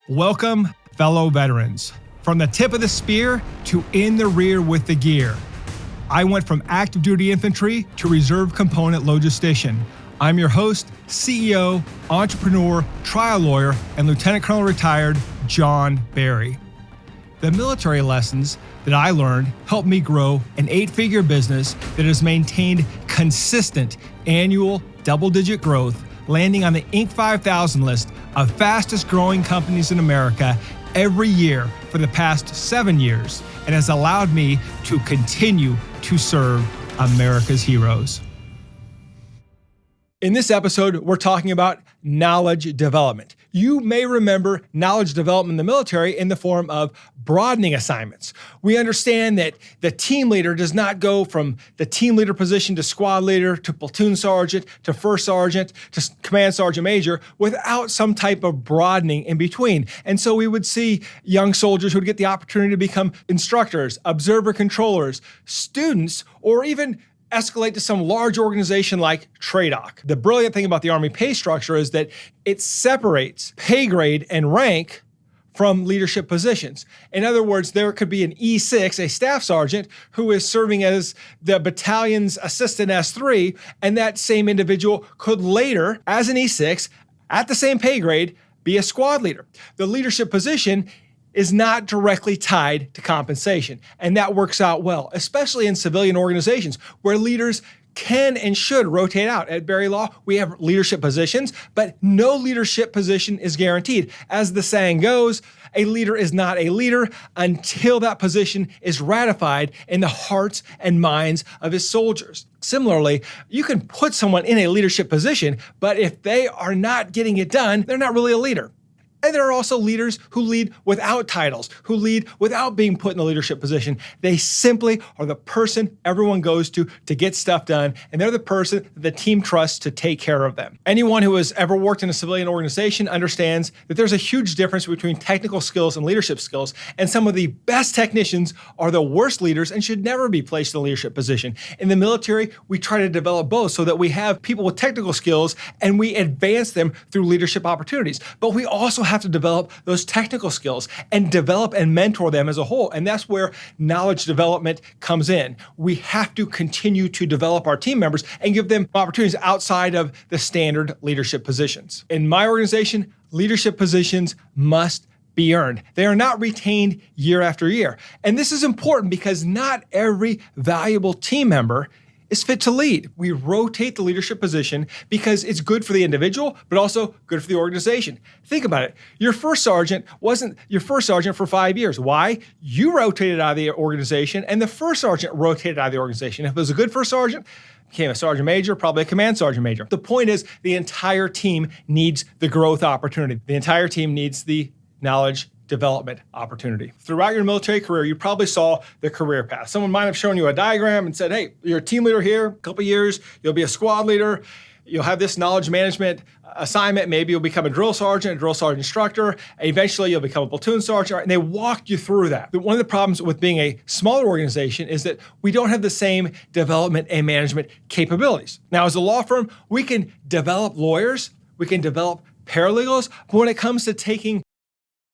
Welcome, fellow veterans. From the tip of the spear to in the rear with the gear. I went from active duty infantry to reserve component logistician. I'm your host, CEO, entrepreneur, trial lawyer, and Lieutenant Colonel retired John Barry. The military lessons that I learned helped me grow an 8-figure business that has maintained consistent annual double-digit growth, landing on the Inc. 5000 list of fastest growing companies in America every year for the past 7 years, and has allowed me to continue to serve America's heroes. In this episode, we're talking about knowledge development. You may remember knowledge development in the military in the form of broadening assignments. We understand that the team leader does not go from the team leader position to squad leader to platoon sergeant to first sergeant to command sergeant major without some type of broadening in between. And so we would see young soldiers who would get the opportunity to become instructors, observer controllers, students, or even escalate to some large organization like TRADOC. The brilliant thing about the Army pay structure is that it separates pay grade and rank from leadership positions. In other words, there could be an E6, a staff sergeant, who is serving as the battalion's assistant S3, and that same individual could later, as an E6, at the same pay grade, be a squad leader. The leadership position is not directly tied to compensation. And that works out well, especially in civilian organizations where leaders can and should rotate out. At Barry Law, we have leadership positions, but no leadership position is guaranteed. As the saying goes, a leader is not a leader until that position is ratified in the hearts and minds of his soldiers. Similarly, you can put someone in a leadership position, but if they are not getting it done, they're not really a leader. And there are also leaders who lead without titles, who lead without being put in a leadership position. They simply are the person everyone goes to get stuff done, and they're the person that the team trusts to take care of them. Anyone who has ever worked in a civilian organization understands that there's a huge difference between technical skills and leadership skills, and some of the best technicians are the worst leaders and should never be placed in a leadership position. In the military, we try to develop both so that we have people with technical skills and we advance them through leadership opportunities. But we also have to develop those technical skills and develop and mentor them as a whole. And that's where knowledge development comes in. We have to continue to develop our team members and give them opportunities outside of the standard leadership positions. In my organization, leadership positions must be earned. They are not retained year after year. And this is important because not every valuable team member is fit to lead. We rotate the leadership position because it's good for the individual, but also good for the organization. Think about it. Your first sergeant wasn't your first sergeant for 5 years. Why? You rotated out of the organization, and the first sergeant rotated out of the organization. If it was a good first sergeant, became a sergeant major, probably a command sergeant major. The point is, the entire team needs the growth opportunity. The entire team needs the knowledge development opportunity. Throughout your military career, you probably saw the career path. Someone might have shown you a diagram and said, hey, you're a team leader here, a couple years, you'll be a squad leader, you'll have this knowledge management assignment, maybe you'll become a drill sergeant instructor, and eventually you'll become a platoon sergeant, and they walked you through that. But one of the problems with being a smaller organization is that we don't have the same development and management capabilities. Now, as a law firm, we can develop lawyers, we can develop paralegals, but when it comes to taking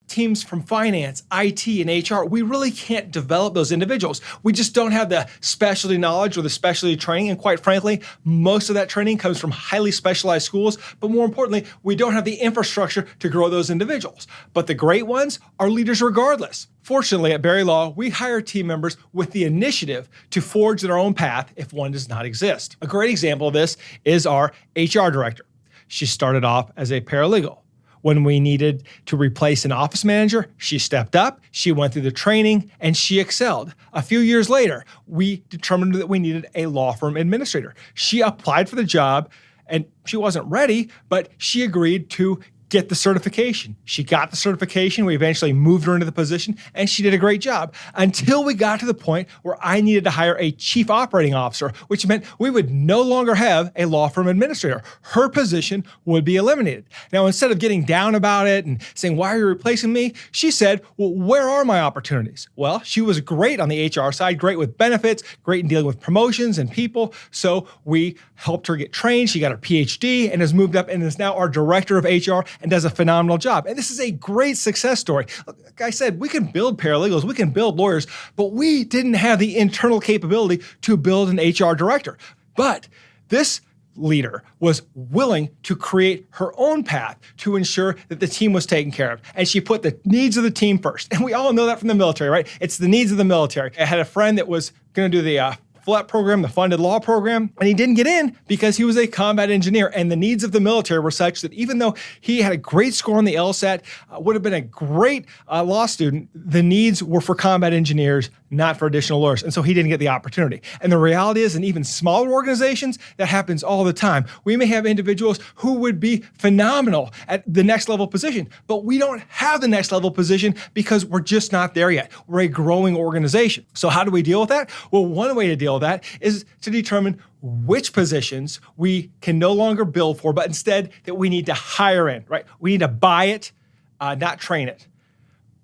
teams from finance, IT, and HR, we really can't develop those individuals. We just don't have the specialty knowledge or the specialty training. And quite frankly, most of that training comes from highly specialized schools. But more importantly, we don't have the infrastructure to grow those individuals. But the great ones are leaders regardless. Fortunately, at Barry Law, we hire team members with the initiative to forge their own path if one does not exist. A great example of this is our HR director. She started off as a paralegal. When we needed to replace an office manager, she stepped up, she went through the training, and she excelled. A few years later, we determined that we needed a law firm administrator. She applied for the job, and she wasn't ready, but she agreed to get the certification. She got the certification. We eventually moved her into the position, and she did a great job until we got to the point where I needed to hire a chief operating officer, which meant we would no longer have a law firm administrator. Her position would be eliminated. Now, instead of getting down about it and saying, why are you replacing me? She said, well, where are my opportunities? Well, she was great on the HR side, great with benefits, great in dealing with promotions and people. So we helped her get trained. She got her PhD and has moved up and is now our director of HR and does a phenomenal job. And this is a great success story. Like I said, we can build paralegals, we can build lawyers, but we didn't have the internal capability to build an HR director. But this leader was willing to create her own path to ensure that the team was taken care of. And she put the needs of the team first. And we all know that from the military, right? It's the needs of the military. I had a friend that was going to do the FLEP program, the funded law program, and he didn't get in because he was a combat engineer. And the needs of the military were such that even though he had a great score on the LSAT, would have been a great law student, the needs were for combat engineers, not for additional lawyers. And so he didn't get the opportunity. And the reality is, in even smaller organizations, that happens all the time. We may have individuals who would be phenomenal at the next level position, but we don't have the next level position because we're just not there yet. We're a growing organization. So how do we deal with that? Well, one way to deal with that is to determine which positions we can no longer build for, but instead that we need to hire in, right? We need to buy it, not train it.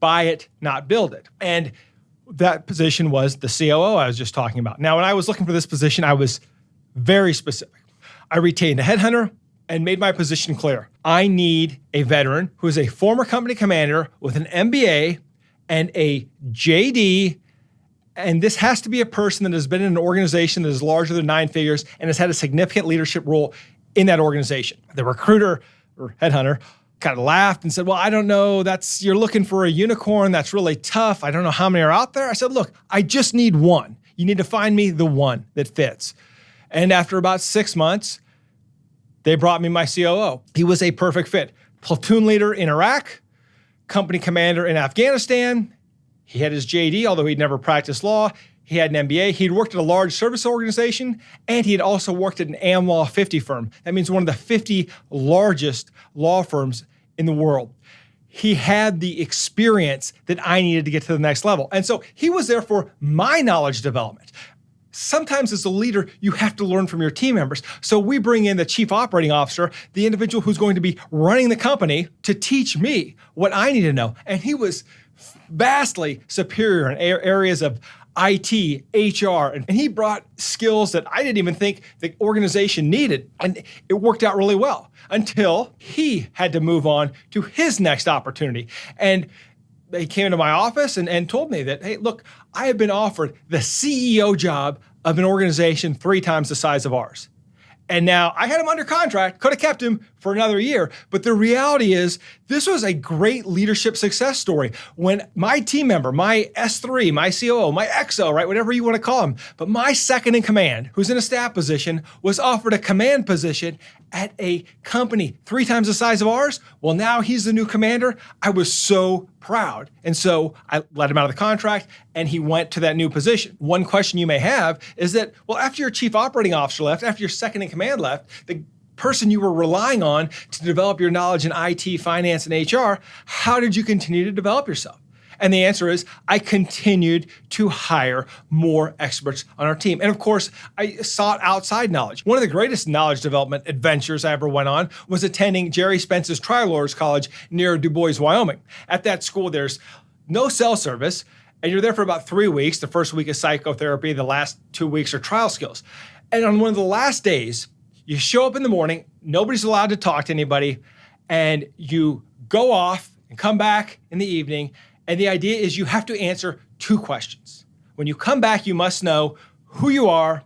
Buy it, not build it. And that position was the COO I was just talking about. Now, when I was looking for this position, I was very specific. I retained a headhunter and made my position clear. I need a veteran who is a former company commander with an MBA and a JD. And this has to be a person that has been in an organization that is larger than 9 figures and has had a significant leadership role in that organization. The recruiter or headhunter kind of laughed and said, well, I don't know, you're looking for a unicorn. That's really tough. I don't know how many are out there. I said, look, I just need one. You need to find me the one that fits. And after about 6 months, they brought me my COO. He was a perfect fit. Platoon leader in Iraq, company commander in Afghanistan. He had his JD, although he'd never practiced law. He had an MBA. He'd worked at a large service organization, and he had also worked at an AmLaw 50 firm. That means one of the 50 largest law firms in the world. He had the experience that I needed to get to the next level. And so he was there for my knowledge development. Sometimes as a leader, you have to learn from your team members. So we bring in the chief operating officer, the individual who's going to be running the company, to teach me what I need to know. And he was vastly superior in areas of IT, HR, and he brought skills that I didn't even think the organization needed. And it worked out really well until he had to move on to his next opportunity. And he came into my office and told me that, hey, look, I have been offered the CEO job of an organization 3 times the size of ours. And now I had him under contract, could have kept him for another year. But the reality is, this was a great leadership success story. When my team member, my S3, my COO, my XO, right, whatever you want to call him, but my second in command, who's in a staff position, was offered a command position at a company 3 times the size of ours. Well, now he's the new commander. I was so proud. And so I let him out of the contract and he went to that new position. One question you may have is that, well, after your chief operating officer left, after your second in command left, the person you were relying on to develop your knowledge in IT, finance, and HR, how did you continue to develop yourself? And the answer is, I continued to hire more experts on our team. And of course, I sought outside knowledge. One of the greatest knowledge development adventures I ever went on was attending Jerry Spence's Trial Lawyers College near Du Bois, Wyoming. At that school, there's no cell service, and you're there for about 3 weeks. The first week is psychotherapy, the last 2 weeks are trial skills. And on one of the last days, you show up in the morning, nobody's allowed to talk to anybody, and you go off and come back in the evening. And the idea is you have to answer 2 questions. When you come back, you must know who you are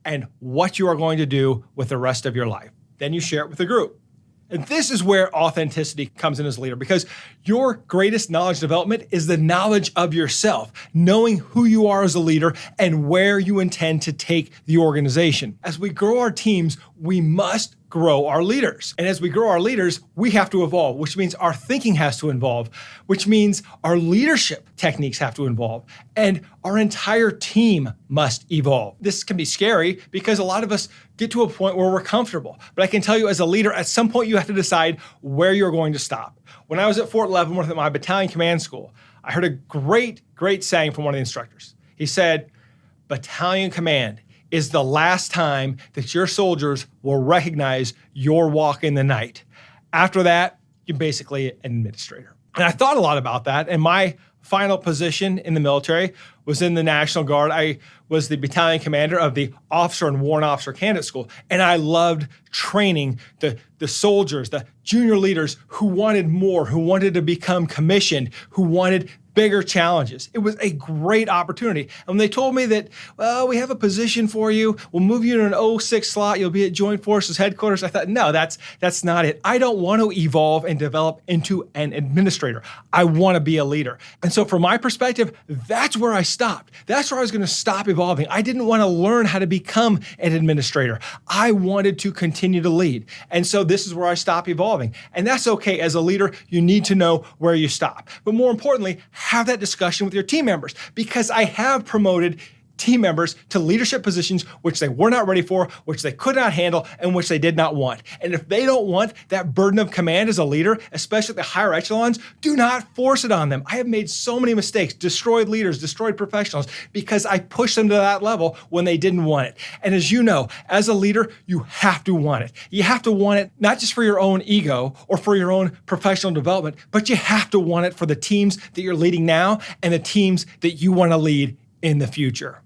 and what you are going to do with the rest of your life. Then you share it with the group. And this is where authenticity comes in as a leader, because your greatest knowledge development is the knowledge of yourself, knowing who you are as a leader and where you intend to take the organization. As we grow our teams, we must grow our leaders. And as we grow our leaders, we have to evolve, which means our thinking has to evolve, which means our leadership techniques have to evolve, and our entire team must evolve. This can be scary because a lot of us get to a point where we're comfortable. But I can tell you, as a leader, at some point you have to decide where you're going to stop. When I was at Fort Leavenworth at my battalion command school, I heard a great saying from one of the instructors. He said, "Battalion command is the last time that your soldiers will recognize your walk in the night. After that, you're basically an administrator." And I thought a lot about that. And my final position in the military was in the National Guard. I was the battalion commander of the Officer and Warrant Officer Candidate School. And I loved training the soldiers, the junior leaders who wanted more, who wanted to become commissioned, who wanted bigger challenges. It was a great opportunity. And when they told me that, well, we have a position for you, we'll move you in an 06 slot, you'll be at Joint Forces headquarters, I thought, no, that's not it. I don't want to evolve and develop into an administrator. I want to be a leader. And so from my perspective, that's where I stopped. That's where I was going to stop evolving. I didn't want to learn how to become an administrator. I wanted to continue to lead. And so this is where I stopped evolving. And that's okay. As a leader, you need to know where you stop. But more importantly, have that discussion with your team members, because I have promoted team members to leadership positions which they were not ready for, which they could not handle, and which they did not want. And if they don't want that burden of command as a leader, especially at the higher echelons, do not force it on them. I have made so many mistakes, destroyed leaders, destroyed professionals, because I pushed them to that level when they didn't want it. And as you know, as a leader, you have to want it. You have to want it not just for your own ego or for your own professional development, but you have to want it for the teams that you're leading now and the teams that you want to lead in the future.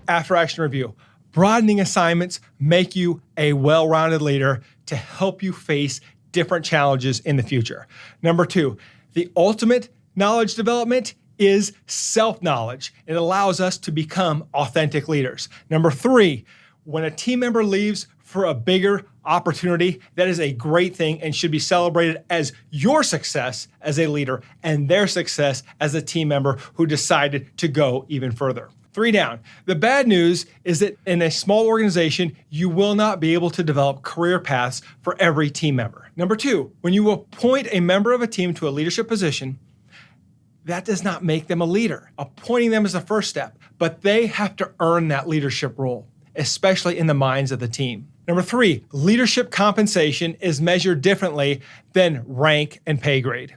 After action review, broadening assignments make you a well-rounded leader to help you face different challenges in the future. Number 2, the ultimate knowledge development is self-knowledge. It allows us to become authentic leaders. Number 3, when a team member leaves for a bigger opportunity, that is a great thing and should be celebrated as your success as a leader and their success as a team member who decided to go even further. 3 down. The bad news is that in a small organization, you will not be able to develop career paths for every team member. Number 2, when you appoint a member of a team to a leadership position, that does not make them a leader. Appointing them is the first step, but they have to earn that leadership role, especially in the minds of the team. Number 3, leadership compensation is measured differently than rank and pay grade.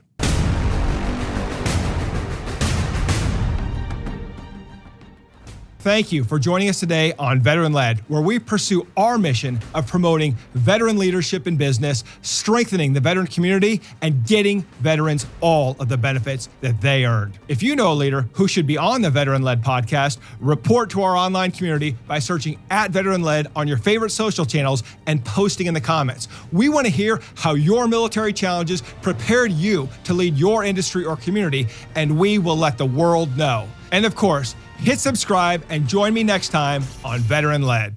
Thank you for joining us today on Veteran Led, where we pursue our mission of promoting veteran leadership in business, strengthening the veteran community, and getting veterans all of the benefits that they earned. If you know a leader who should be on the Veteran Led podcast, report to our online community by searching @Veteran Led on your favorite social channels and posting in the comments. We want to hear how your military challenges prepared you to lead your industry or community, and we will let the world know. And of course, hit subscribe and join me next time on Veteran Led.